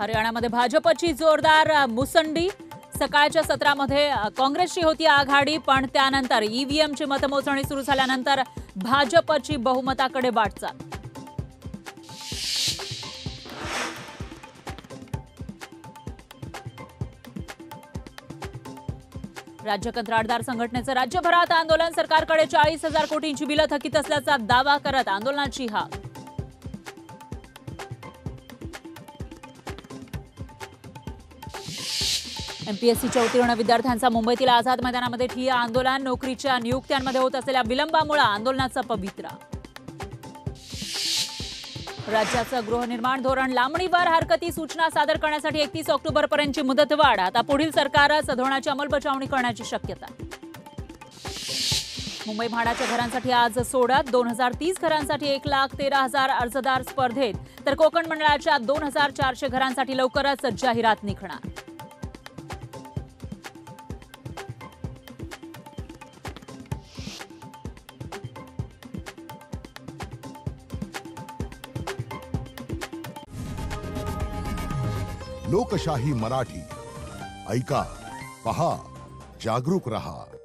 हरियाणामध्ये भाजपची जोरदार मुसंडी। सकाळच्या सत्रामध्ये काँग्रेसची होती आघाडी, पण त्यानंतर ईव्हीएमची मतमोजणी सुरू झाल्यानंतर भाजपची बहुमताकडे वाटचाल। राज्य कंत्राटदार संघटनेचं राज्यभरात आंदोलन। सरकारकडे 40,000 कोटींची बिलं थकीत असल्याचा दावा करत आंदोलनाची हाक। एमपीएससीच्या उत्तीर्ण विद्यार्थ्यांचा मुंबईतील आझाद मैदानामध्ये ठिय्या आंदोलन। नोकरीच्या नियुक्त्यांमध्ये होत असलेल्या विलंबामुळे आंदोलनाचा पवित्रा। राज्याचं गृहनिर्माण धोरण लांबणीवर। हरकती सूचना सादर करण्यासाठी 31 ऑक्टोबरपर्यंतची मुदतवाढ। आता पुढील सरकारच धोरणाची अंमलबजावणी करण्याची शक्यता। मुंबई म्हाडाच्या घरांसाठी आज सोडत। 2030 घरांसाठी 1,13,000 अर्जदार स्पर्धेत, तर कोकण मंडळाच्या 2,400 घरांसाठी लवकरच जाहिरात निघणार। लोकशाही मराठी ऐका, पहा, जागरूक रहा।